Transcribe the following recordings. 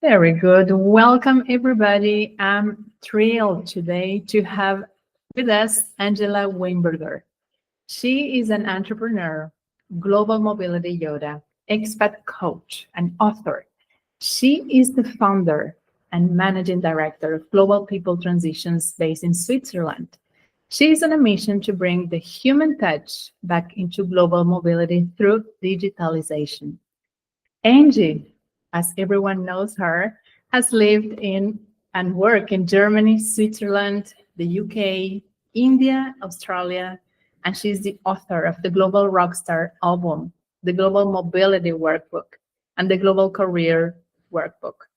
Very good. Welcome, everybody. I'm thrilled today to have with us Angela Weinberger. She is an entrepreneur, Global Mobility Yoda, expat coach, and author. She is the founder and managing director of Global People Transitions based in Switzerland. She is on a mission to bring the human touch back into global mobility through digitalization. Angie, as everyone knows her, has lived in and worked in Germany, Switzerland, the UK, India, Australia, and she's the author of the Global Rockstar album, the Global Mobility Workbook, and the Global Career Workbook.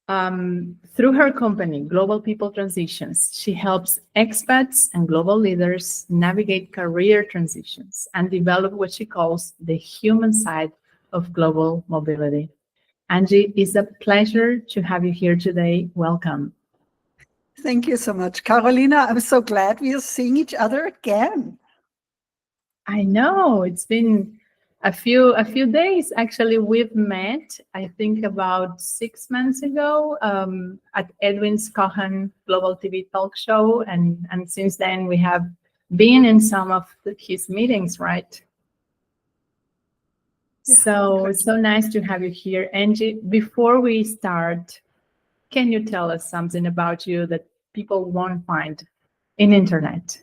Through her company, Global People Transitions, she helps expats and global leaders navigate career transitions and develop what she calls the human side of global mobility. Angie, it's a pleasure to have you here today. Welcome. Thank you so much, Carolina. I'm so glad we are seeing each other again. I know it's been a few days. Actually, we've met, I think, about 6 months ago at Edwin's Cohen Global TV Talk Show, and since then we have been in some of his meetings, right? Yeah, so nice to have you here, Angie. Before we start, can you tell us something about you that people won't find in internet?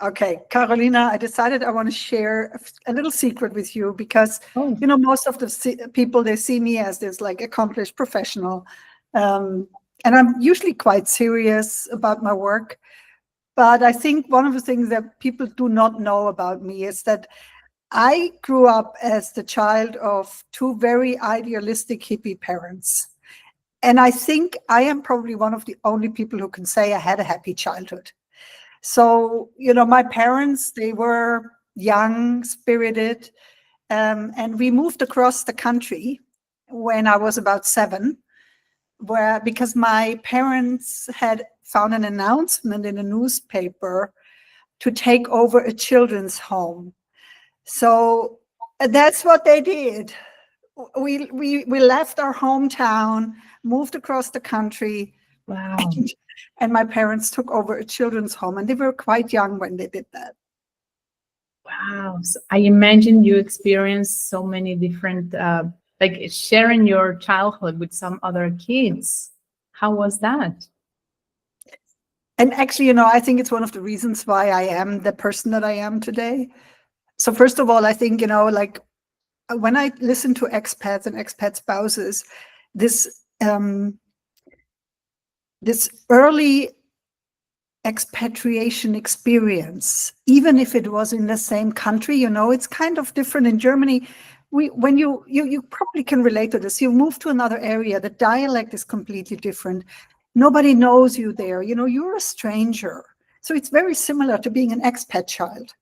Okay, Carolina, I decided I want to share a little secret with you because, most of the people, they see me as this like accomplished professional. And I'm usually quite serious about my work. But I think one of the things that people do not know about me is that I grew up as the child of two very idealistic hippie parents. And I think I am probably one of the only people who can say I had a happy childhood. So, my parents, they were young, spirited, and we moved across the country when I was about 7, because my parents had found an announcement in a newspaper to take over a children's home. So that's what they did. We left our hometown, moved across the country. Wow. And my parents took over a children's home, and they were quite young when they did that. Wow. So I imagine you experienced so many different, like sharing your childhood with some other kids. How was that? And actually, I think it's one of the reasons why I am the person that I am today. So first of all, I think, like when I listen to expats and expat spouses, this early expatriation experience, even if it was in the same country, it's kind of different in Germany. When you probably can relate to this, you move to another area, the dialect is completely different. Nobody knows you there, you're a stranger. So it's very similar to being an expat child.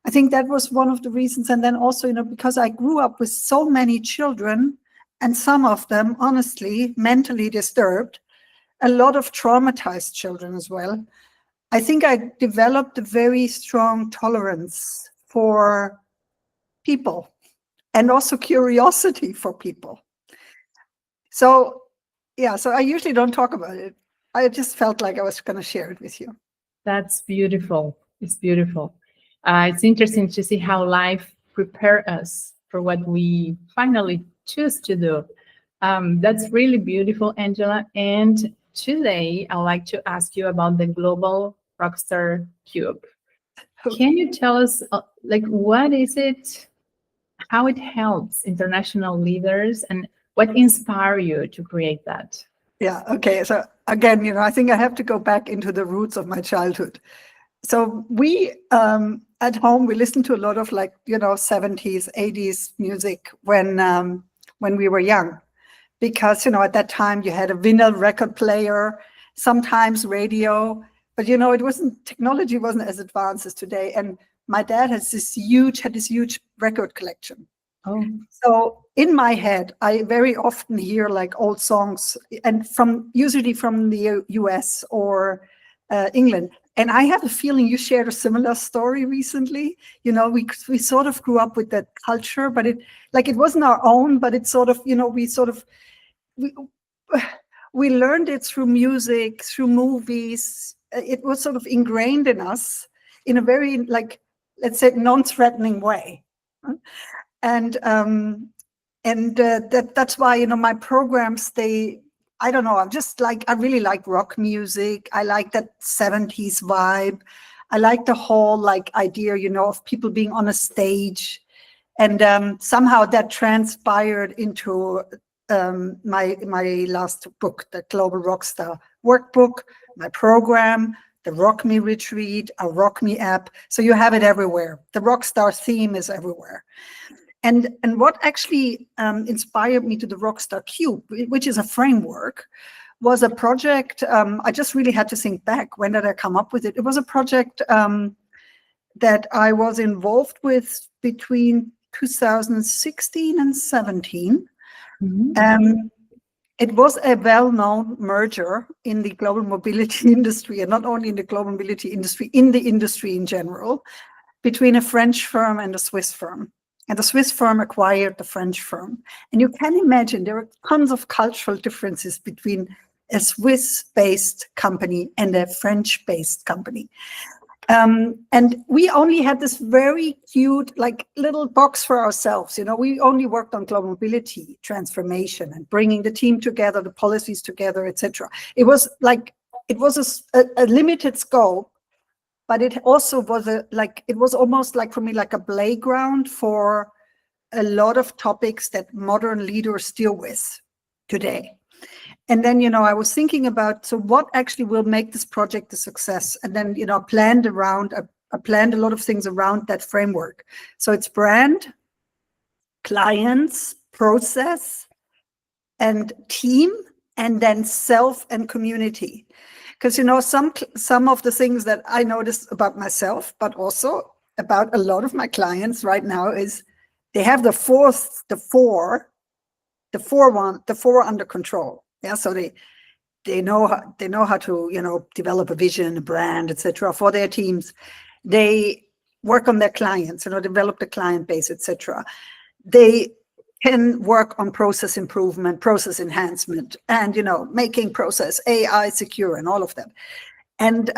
I think that was one of the reasons. And then also, because I grew up with so many children, and some of them, honestly, mentally disturbed, a lot of traumatized children as well. I think I developed a very strong tolerance for people and also curiosity for people. So, so I usually don't talk about it. I just felt like I was going to share it with you. That's beautiful. It's beautiful. It's interesting to see how life prepares us for what we finally choose to do. That's really beautiful, Angela. And today, I'd like to ask you about the Global Rockstar Cube. Can you tell us, what is it, how it helps international leaders, and what inspired you to create that? Yeah, okay. So again, I think I have to go back into the roots of my childhood. So we, at home, we listened to a lot of 70s, 80s music when we were young. Because, at that time you had a vinyl record player, sometimes radio, but, technology wasn't as advanced as today. And my dad had this huge record collection. Oh. So in my head, I very often hear old songs, and usually from the US or England. And I have a feeling you shared a similar story recently. We sort of grew up with that culture, but it wasn't our own, but it's sort of, we sort of we learned it through music, through movies. It was sort of ingrained in us in a very, like, let's say, non-threatening way. And that's why, my programs, I don't know, I really like rock music. I like that 70s vibe. I like the whole idea, of people being on a stage. And somehow that transpired into my last book, the Global Rockstar Workbook, my program, the Rock Me Retreat, a Rock Me app. So you have it everywhere. The Rockstar theme is everywhere. And what actually inspired me to the Rockstar Cube, which is a framework, was a project. I just really had to think back. When did I come up with it? It was a project that I was involved with between 2016 and 17. Mm-hmm. It was a well-known merger in the global mobility industry, and not only in the global mobility industry, in the industry in general, between a French firm and a Swiss firm. And the Swiss firm acquired the French firm. And you can imagine there are tons of cultural differences between a Swiss-based company and a French-based company. And we only had this very cute, little box for ourselves. We only worked on global mobility transformation and bringing the team together, the policies together, etc. It was a limited scope, but it also was it was almost for me like a playground for a lot of topics that modern leaders deal with today. And then, I was thinking about, so what actually will make this project a success? And then, I planned a lot of things around that framework. So it's brand, clients, process, and team, and then self and community. Because, some of the things that I noticed about myself, but also about a lot of my clients right now, is they have the four under control. Yeah, so they know how to develop a vision, a brand, etc. for their teams. They work on their clients, develop the client base, etc. They can work on process improvement, process enhancement, and making process AI secure and all of that. And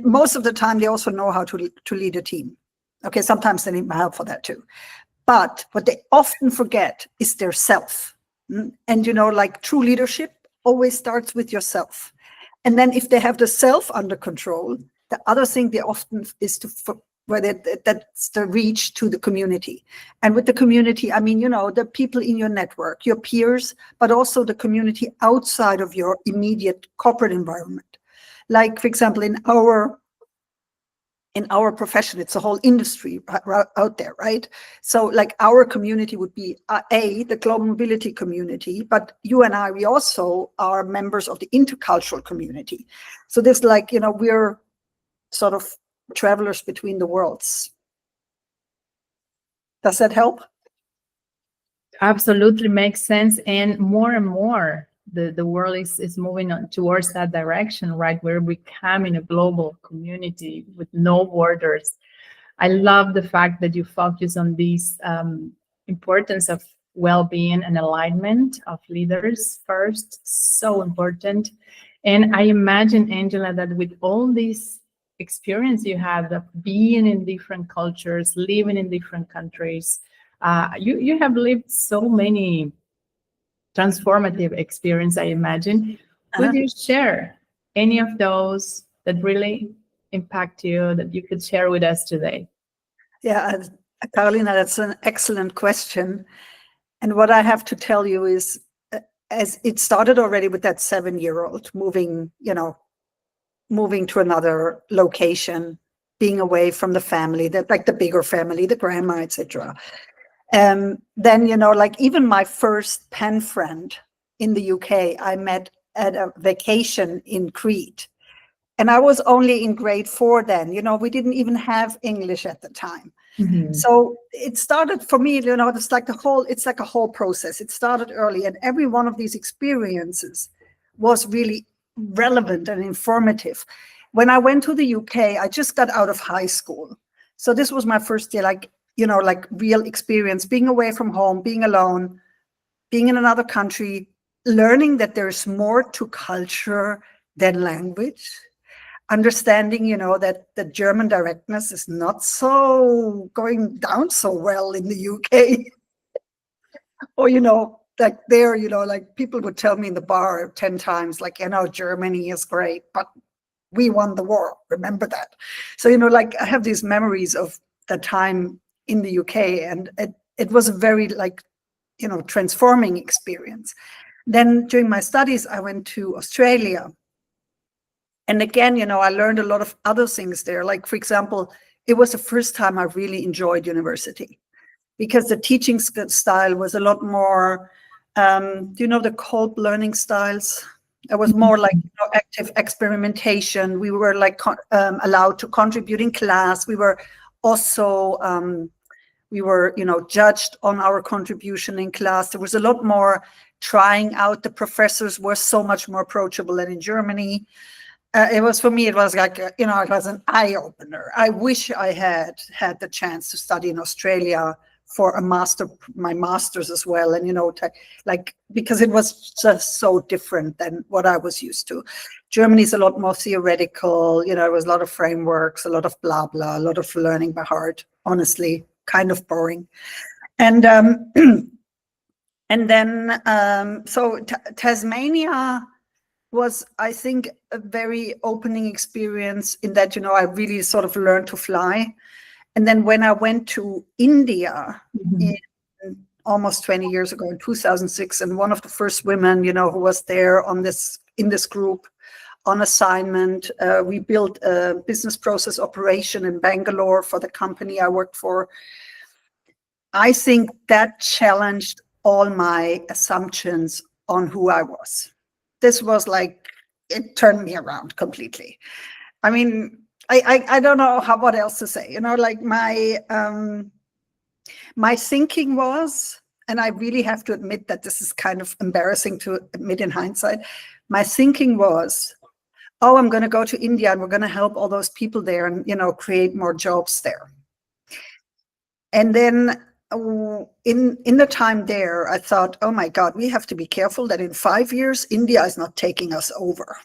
most of the time they also know how to lead a team. Okay, sometimes they need my help for that too. But what they often forget is their self. And true leadership always starts with yourself. And then if they have the self under control, the other thing they often is that's the reach to the community. And with the community, I mean, the people in your network, your peers, but also the community outside of your immediate corporate environment. Like, for example, in our profession, it's a whole industry out there, right? So our community would be the global mobility community, but you and I, we also are members of the intercultural community. So there's we're sort of travelers between the worlds. Does that help? Absolutely makes sense. And more, the world is moving on towards that direction, right? We're becoming a global community with no borders. I love the fact that you focus on this importance of well-being and alignment of leaders first. So important. And I imagine, Angela, that with all this experience you have of being in different cultures, living in different countries, you have lived so many transformative experience, I imagine. Could you share any of those that really impact you that you could share with us today? Yeah, Carolina, that's an excellent question. And what I have to tell you is, as it started already with that 7-year-old moving to another location, being away from the family, the bigger family, the grandma, etc. Then, even my first pen friend in the UK, I met at a vacation in Crete. And I was only in grade 4 then. We didn't even have English at the time. Mm-hmm. So it started for me, it's like a whole process. It started early, and every one of these experiences was really relevant and informative. When I went to the UK, I just got out of high school. So this was my first year, real experience, being away from home, being alone, being in another country, learning that there's more to culture than language, understanding, that the German directness is not so going down so well in the UK. Or, like there, like people would tell me in the bar 10 times, like, Germany is great, but we won the war. Remember that? So, like I have these memories of the time in the UK, and it was a very transforming experience. Then during my studies, I went to Australia. And again, I learned a lot of other things there. Like, for example, it was the first time I really enjoyed university because the teaching style was a lot more, the Kolb learning styles? It was more like active experimentation. We were allowed to contribute in class. We were also, judged on our contribution in class. There was a lot more trying out. The professors were so much more approachable than in Germany. For me, it was like, it was an eye opener. I wish I had the chance to study in Australia for my master's as well. And, because it was just so different than what I was used to. Germany's a lot more theoretical, there was a lot of frameworks, a lot of blah, blah, a lot of learning by heart, honestly, kind of boring. And, and then, so Tasmania was, I think, a very opening experience in that, I really sort of learned to fly. And then when I went to India in almost 20 years ago, in 2006, and one of the first women, who was there in this group on assignment, we built a business process operation in Bangalore for the company I worked for. I think that challenged all my assumptions on who I was. This was like, it turned me around completely. I mean, I don't know what else to say. Like my thinking was, and I really have to admit that this is kind of embarrassing to admit in hindsight. My thinking was, oh, I'm going to go to India and we're going to help all those people there and, create more jobs there. And then in the time there, I thought, oh my God, we have to be careful that in 5 years, India is not taking us over.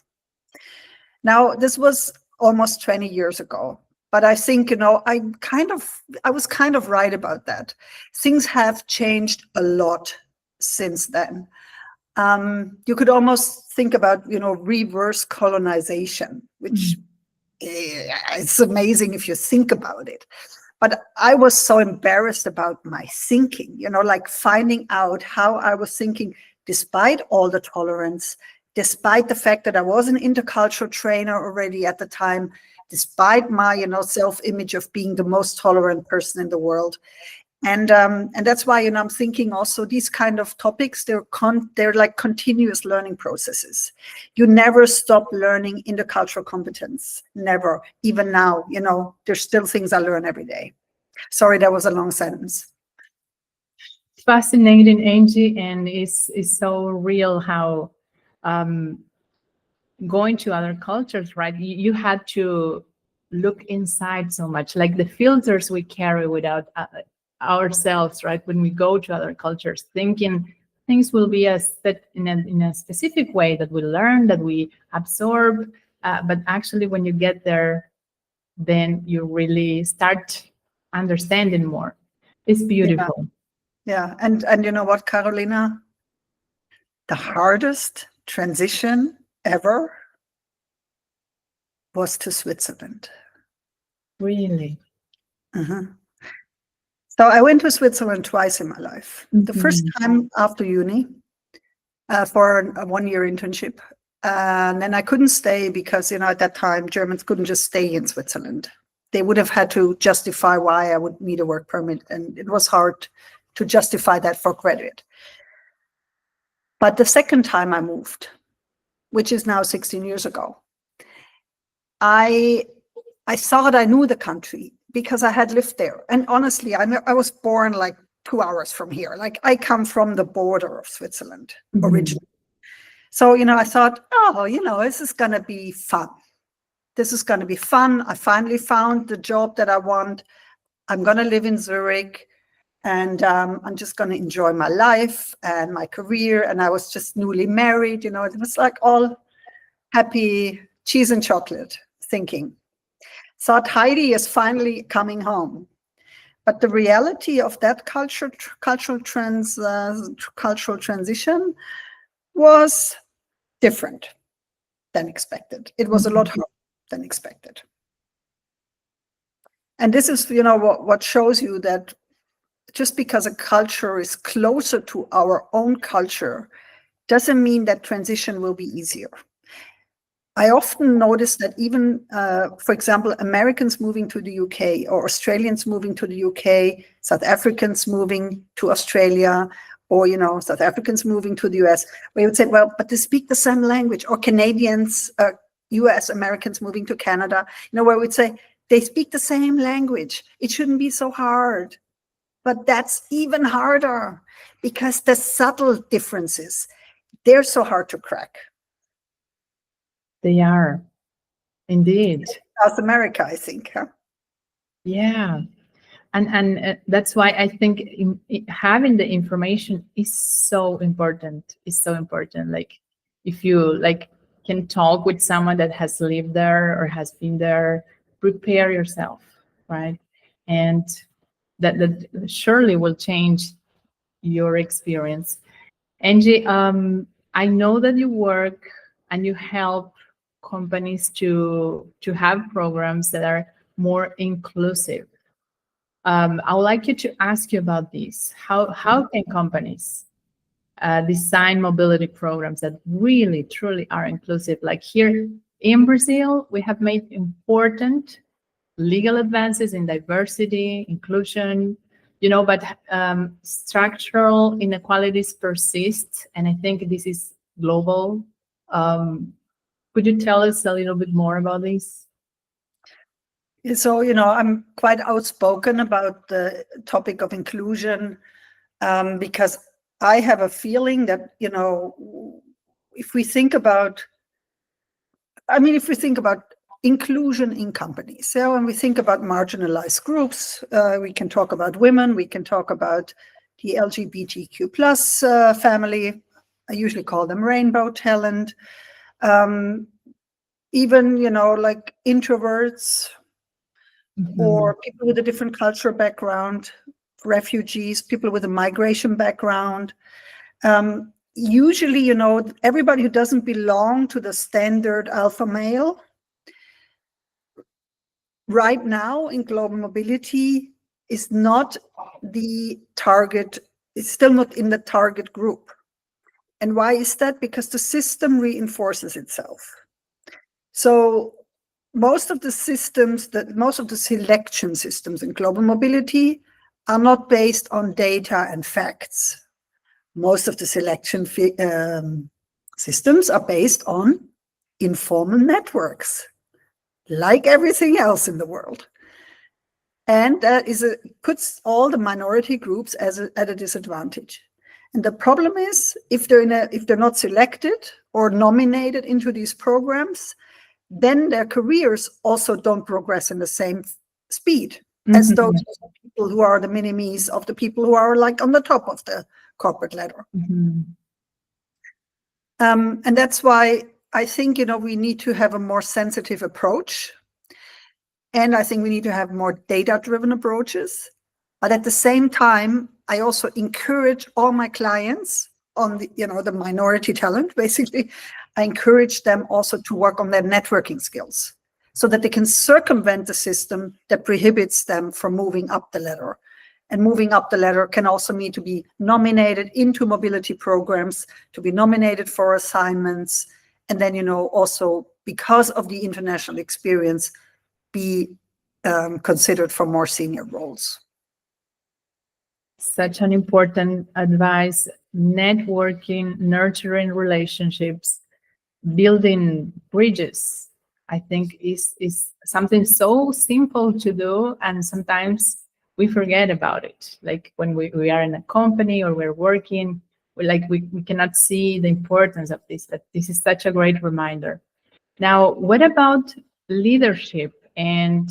Now, this was almost 20 years ago, but I think, I was kind of right about that. Things have changed a lot since then. You could almost think about, reverse colonization, which it's amazing if you think about it. But I was so embarrassed about my thinking, like finding out how I was thinking, despite all the tolerance, despite the fact that I was an intercultural trainer already at the time, despite my, self-image of being the most tolerant person in the world. And that's why, I'm thinking also these kind of topics, they're like continuous learning processes. You never stop learning intercultural competence, never. Even now, there's still things I learn every day. Sorry, that was a long sentence. Fascinating, Angie, and it's so real how going to other cultures, right? You had to look inside so much, like the filters we carry without ourselves, right? When we go to other cultures, thinking things will be in a specific way that we learn, that we absorb, but actually when you get there, then you really start understanding more. It's beautiful. Yeah. And you know what, Carolina? The hardest transition ever was to Switzerland. Really? Mm-hmm. So I went to Switzerland twice in my life. Mm-hmm. The first time after uni for a 1-year internship. And then I couldn't stay because, at that time, Germans couldn't just stay in Switzerland. They would have had to justify why I would need a work permit. And it was hard to justify that for graduate. But the second time I moved, which is now 16 years ago, I thought I knew the country because I had lived there. And honestly, I was born like 2 hours from here. Like I come from the border of Switzerland originally. So, I thought, this is going to be fun. This is going to be fun. I finally found the job that I want. I'm going to live in Zurich. and I'm just going to enjoy my life and my career. And I was just newly married, it was like all happy cheese and chocolate thinking. Thought Heidi is finally coming home. But the reality of that cultural transition was different than expected. It was a lot harder than expected. And this is, what shows you that just because a culture is closer to our own culture doesn't mean that transition will be easier. I often notice that even, for example, Americans moving to the UK or Australians moving to the UK, South Africans moving to Australia, or, South Africans moving to the US, we would say, well, but they speak the same language, or Canadians, US Americans moving to Canada, where we'd say, they speak the same language. It shouldn't be so hard. But that's even harder because the subtle differences, they're so hard to crack. They are, indeed. South America, I think. Huh? Yeah. And that's why I think having the information is so important. Like if you can talk with someone that has lived there or has been there, prepare yourself, right? And that surely will change your experience. Angie, I know that you work and you help companies to have programs that are more inclusive. I would like you to ask you about this. How can companies design mobility programs that really, truly are inclusive? Like here in Brazil, we have made important legal advances in diversity, inclusion, but structural inequalities persist. And I think this is global. Could you tell us a little bit more about this? So, I'm quite outspoken about the topic of inclusion because I have a feeling that, if we think about inclusion in companies, so when we think about marginalized groups, we can talk about women, we can talk about the LGBTQ plus family. I usually call them rainbow talent. Even, like introverts, or people with a different cultural background, refugees, people with a migration background. Usually, everybody who doesn't belong to the standard alpha male, right now in global mobility is not the target, it's still not in the target group. And why is that? Because the system reinforces itself. So most of the selection systems in global mobility are not based on data and facts. Most of the selection systems are based on informal networks, like everything else in the world. And that puts all the minority groups at a disadvantage. And the problem is, if they're not selected or nominated into these programs, then their careers also don't progress in the same speed as those people who are the mini-me's of the people who are like on the top of the corporate ladder. And that's why I think, we need to have a more sensitive approach. And I think we need to have more data-driven approaches. But at the same time, I also encourage all my clients on the minority talent, basically. I encourage them also to work on their networking skills so that they can circumvent the system that prohibits them from moving up the ladder. And moving up the ladder can also mean to be nominated into mobility programs, to be nominated for assignments, and then, also because of the international experience, be considered for more senior roles. Such an important advice. Networking, nurturing relationships, building bridges, I think is something so simple to do, and sometimes we forget about it. Like when we are in a company or we're working, we cannot see the importance of this, but this is such a great reminder. Now, what about leadership and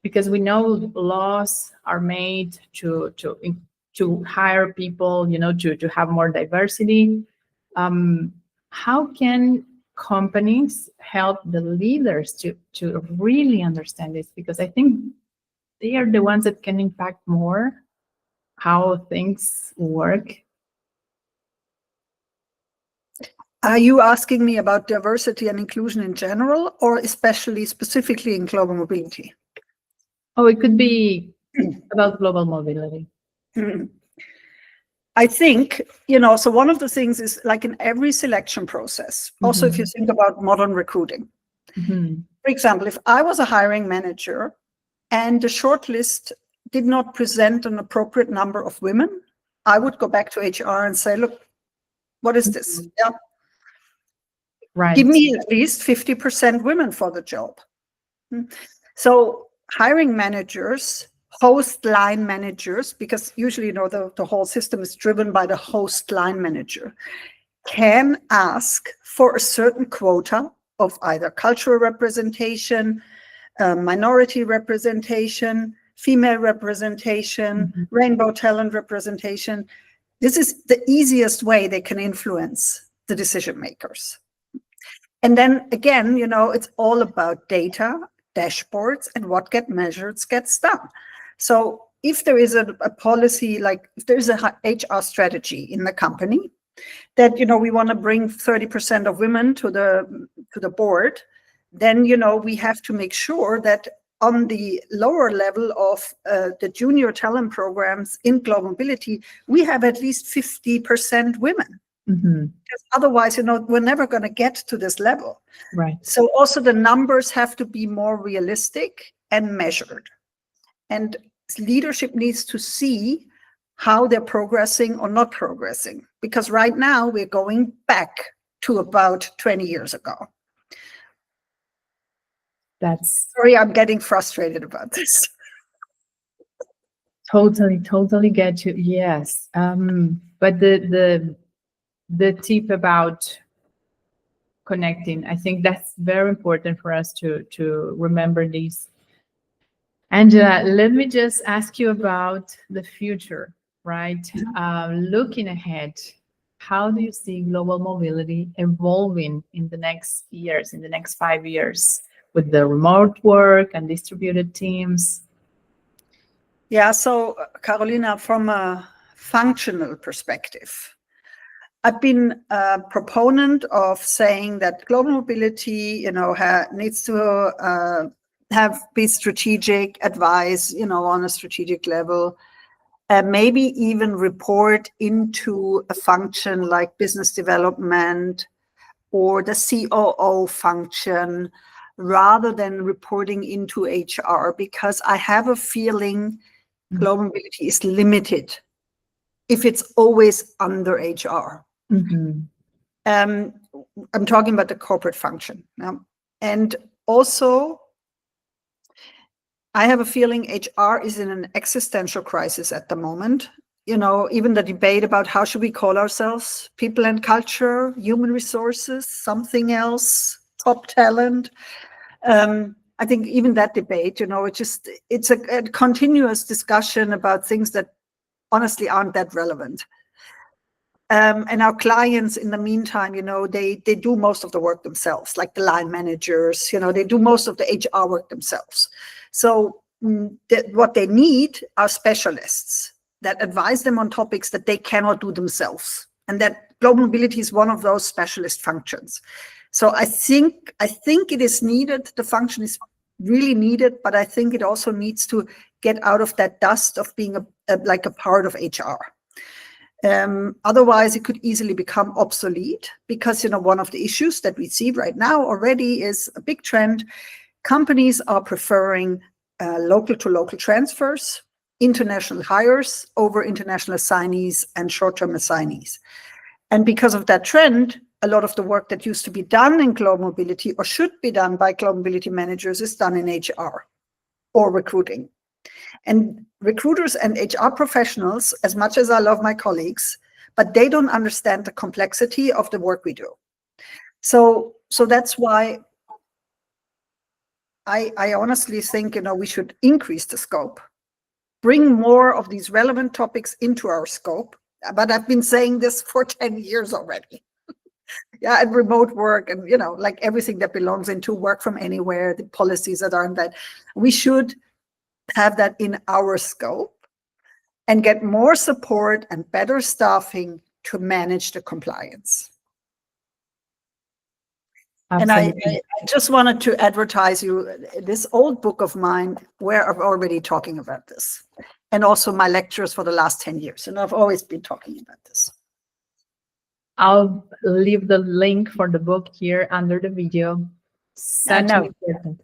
because we know laws are made to hire people, to have more diversity. How can companies help the leaders to really understand this? Because I think they are the ones that can impact more how things work. Are you asking me about diversity and inclusion in general, or especially specifically in global mobility? Oh, it could be about global mobility. I think, so one of the things is like in every selection process, also if you think about modern recruiting. For example, if I was a hiring manager and the shortlist did not present an appropriate number of women, I would go back to HR and say, look, what is this? Yeah. Right. Give me at least 50% women for the job. So hiring managers, host line managers, because usually, the whole system is driven by the host line manager, can ask for a certain quota of either cultural representation, minority representation, female representation, rainbow talent representation. This is the easiest way they can influence the decision makers. And then again, it's all about data, dashboards, and what gets measured gets done. So if there is a policy, like if there's a HR strategy in the company that, we want to bring 30% of women to the board, then, we have to make sure that on the lower level of the junior talent programs in global mobility, we have at least 50% women. Because otherwise, we're never going to get to this level. Right. So also the numbers have to be more realistic and measured. And leadership needs to see how they're progressing or not progressing. Because right now we're going back to about 20 years ago. Sorry, I'm getting frustrated about this. Totally get you. Yes. But the tip about connecting, I think that's very important for us to remember these. Angela, let me just ask you about the future, right? Looking ahead, how do you see global mobility evolving in the next years, in the next 5 years, with the remote work and distributed teams? Yeah, so Carolina, from a functional perspective, I've been a proponent of saying that global mobility, needs to be strategic advice, on a strategic level, maybe even report into a function like business development or the COO function, rather than reporting into HR, because I have a feeling global mobility is limited if it's always under HR. I'm talking about the corporate function. And also, I have a feeling HR is in an existential crisis at the moment. Even the debate about how should we call ourselves, people and culture, human resources, something else, top talent. I think even that debate, it's a continuous discussion about things that honestly aren't that relevant. And our clients, in the meantime, they do most of the work themselves, like the line managers, they do most of the HR work themselves. So what they need are specialists that advise them on topics that they cannot do themselves. And that global mobility is one of those specialist functions. So I think it is needed. The function is really needed, but I think it also needs to get out of that dust of being like a part of HR. Otherwise, it could easily become obsolete because, one of the issues that we see right now already is a big trend. Companies are preferring local to local transfers, international hires over international assignees and short-term assignees. And because of that trend, a lot of the work that used to be done in global mobility or should be done by global mobility managers is done in HR or recruiting. And recruiters and HR professionals, as much as I love my colleagues, but they don't understand the complexity of the work we do. So that's why I honestly think, we should increase the scope, bring more of these relevant topics into our scope. But I've been saying this for 10 years already. Yeah, and remote work and, like everything that belongs into work from anywhere, the policies that are in that. We should have that in our scope and get more support and better staffing to manage the compliance. Absolutely. And I just wanted to advertise you this old book of mine where I'm already talking about this, and also my lectures for the last 10 years. And I've always been talking about this. I'll leave the link for the book here under the video. Such No, important.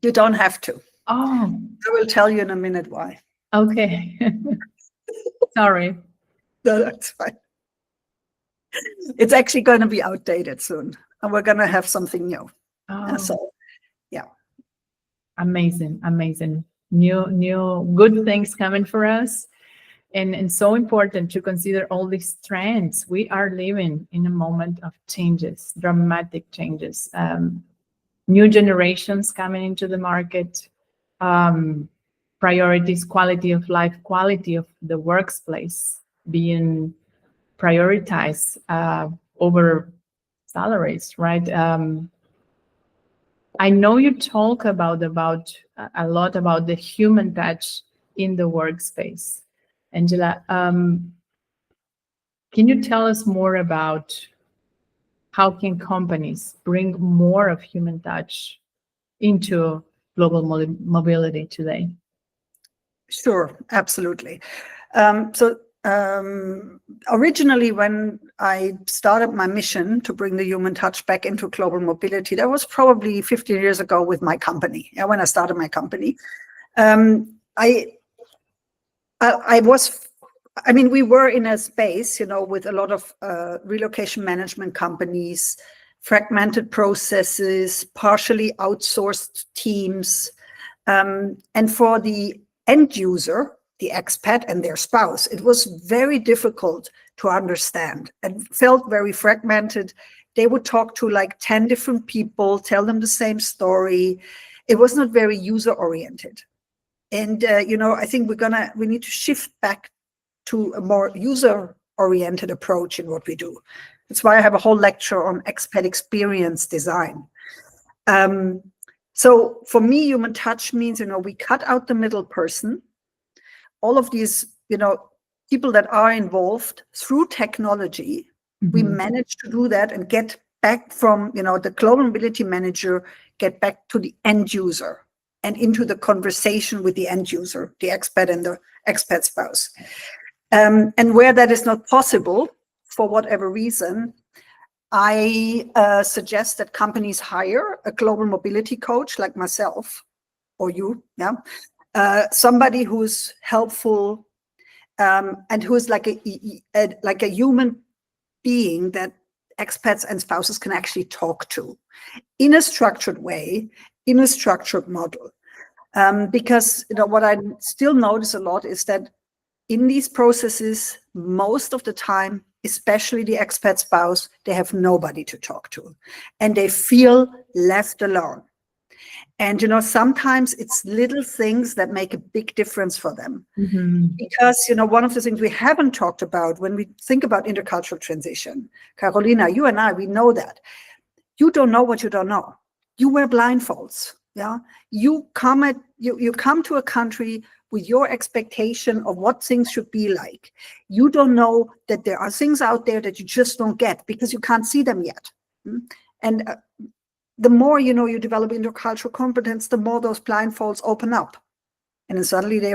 you don't have to. Oh, I will tell you in a minute why. okay. Sorry. No, that's fine. It's actually going to be outdated soon, and we're going to have something new. Oh, So, yeah. amazing, amazing. New good things coming for us. And so important to consider all these trends. We are living in a moment of changes, dramatic changes. New generations coming into the market, priorities, quality of life, quality of the workplace being prioritized over salaries, right? I know you talk about a lot about the human touch in the workspace. Angela, can you tell us more about how can companies bring more of human touch into global mobility today? Sure, absolutely. Originally, when I started my mission to bring the human touch back into global mobility, that was probably 15 years ago with my company. Yeah, when I started my company, we were in a space, with a lot of relocation management companies, fragmented processes, partially outsourced teams, and for the end user, the expat and their spouse, it was very difficult to understand and felt very fragmented. They would talk to like 10 different people, tell them the same story. It was not very user-oriented. And, I think we need to shift back to a more user-oriented approach in what we do. That's why I have a whole lecture on expat experience design. So for me, human touch means, we cut out the middle person. All of these, people that are involved through technology, we manage to do that and get back from, the global mobility manager, get back to the end user and into the conversation with the end user, the expat and the expat spouse. And where that is not possible, for whatever reason, I suggest that companies hire a global mobility coach like myself or you, somebody who's helpful and who is like a human being that expats and spouses can actually talk to in a structured way, in a structured model. Because what I still notice a lot is that in these processes, most of the time, especially the expat spouse, they have nobody to talk to and they feel left alone. And, sometimes it's little things that make a big difference for them. Because, one of the things we haven't talked about when we think about intercultural transition, Carolina, you and I, we know that. You don't know what you don't know. You wear blindfolds. Yeah. You come to a country with your expectation of what things should be like. You don't know that there are things out there that you just don't get because you can't see them yet. And the more you develop intercultural competence, the more those blindfolds open up, and then suddenly they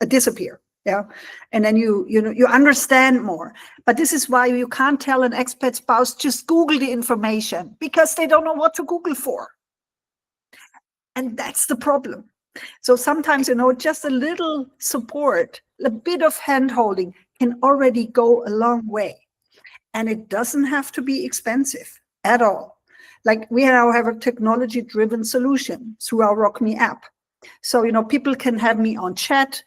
disappear. Yeah, and then you understand more. But this is why you can't tell an expat spouse just Google the information, because they don't know what to Google for, and that's the problem. So sometimes just a little support, a bit of hand-holding can already go a long way, and it doesn't have to be expensive at all. Like we now have a technology-driven solution through our RockMe app. So, people can have me on chat.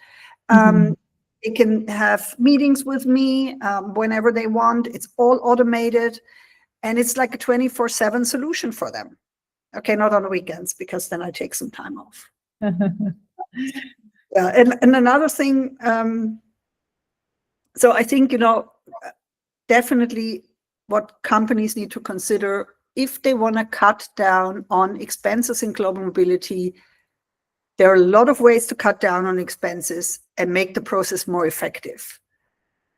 They can have meetings with me whenever they want. It's all automated. And it's like a 24/7 solution for them. Okay, not on the weekends, because then I take some time off. Yeah, and another thing, so I think, definitely what companies need to consider if they want to cut down on expenses in global mobility. There are a lot of ways to cut down on expenses and make the process more effective.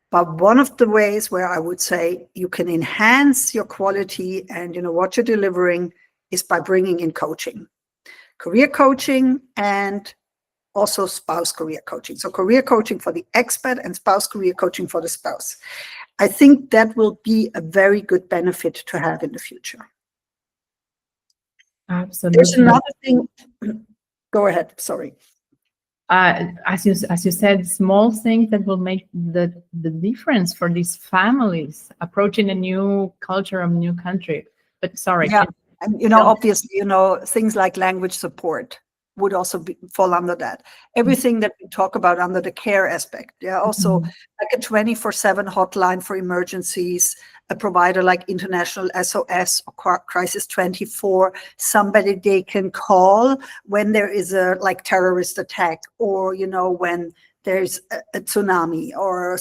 But one of the ways where I would say you can enhance your quality and what you're delivering is by bringing in coaching, career coaching, and also spouse career coaching. So career coaching for the expat and spouse career coaching for the spouse. I think that will be a very good benefit to have in the future. Absolutely. There's another thing. Go ahead. Sorry. As you said, small things that will make the difference for these families approaching a new culture, a new country. But sorry. Yeah, and obviously, things like language support would also fall under that. Everything that we talk about under the care aspect. Yeah, also like a 24/7 hotline for emergencies, a provider like International SOS or Crisis 24, somebody they can call when there is a terrorist attack, or when there's a tsunami, or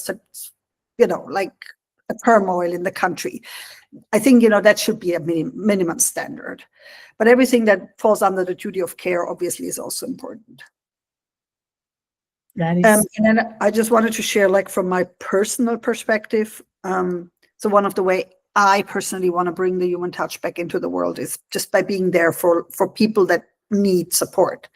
like a turmoil in the country. I think that should be a minimum standard, but everything that falls under the duty of care obviously is also important. That is. And then I just wanted to share, from my personal perspective. So one of the way I personally want to bring the human touch back into the world is just by being there for people that need support.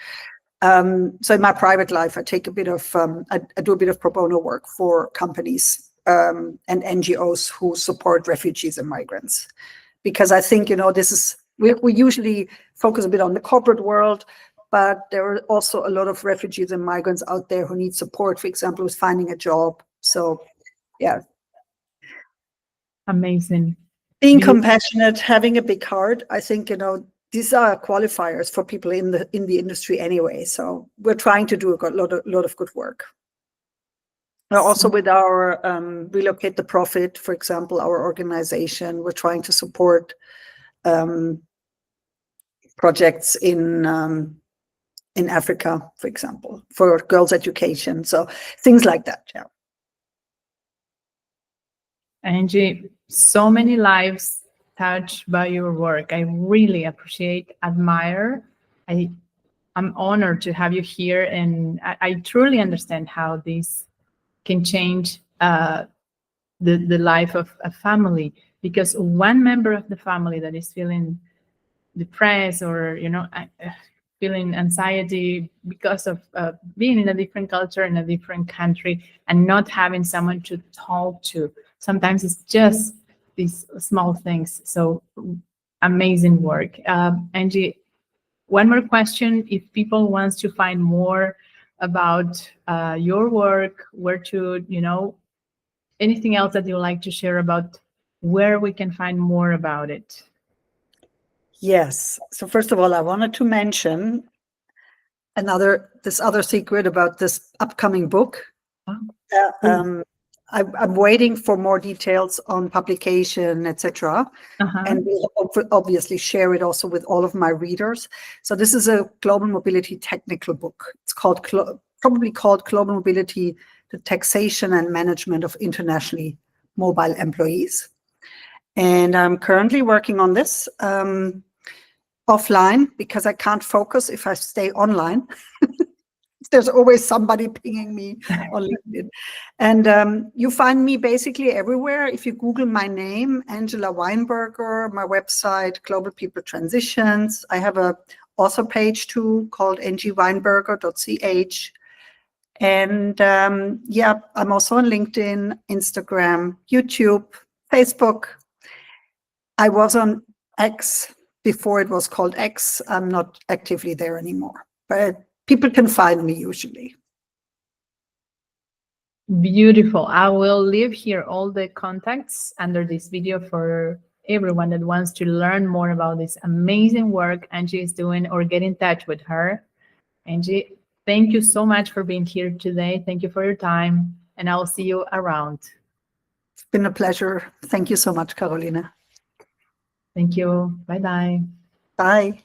So in my private life, I take a bit of I do a bit of pro bono work for companies and NGOs who support refugees and migrants, because I think this is we usually focus a bit on the corporate world, but there are also a lot of refugees and migrants out there who need support, for example, with finding a job. So yeah, amazing. Being compassionate, having a big heart. I think these are qualifiers for people in the industry anyway. So we're trying to do a lot of good work. Also with our Relocate the Profit, for example, our organization, we're trying to support projects in Africa, for example, for girls' education. So things like that, yeah. Angie, so many lives touched by your work. I really appreciate, admire. I'm honored to have you here, and I truly understand how this can change the life of a family, because one member of the family that is feeling depressed or feeling anxiety because of being in a different culture, in a different country, and not having someone to talk to. Sometimes it's just these small things. So amazing work. Angie, one more question. If people wants to find more about your work, where to, anything else that you like to share about where we can find more about it? Yes. So first of all, I wanted to mention this other secret about this upcoming book. I'm waiting for more details on publication, etc. And we'll obviously share it also with all of my readers. So this is a global mobility technical book. It's probably called Global Mobility: The Taxation and Management of Internationally Mobile Employees. And I'm currently working on this offline, because I can't focus if I stay online. There's always somebody pinging me on LinkedIn. And you find me basically everywhere. If you Google my name, Angela Weinberger, my website, Global People Transitions. I have a author page too called ngweinberger.ch. And I'm also on LinkedIn, Instagram, YouTube, Facebook. I was on X before it was called X. I'm not actively there anymore, but people can find me usually. Beautiful. I will leave here all the contacts under this video for everyone that wants to learn more about this amazing work Angie is doing, or get in touch with her. Angie, thank you so much for being here today. Thank you for your time, and I'll see you around. It's been a pleasure. Thank you so much, Carolina. Thank you. Bye-bye. Bye.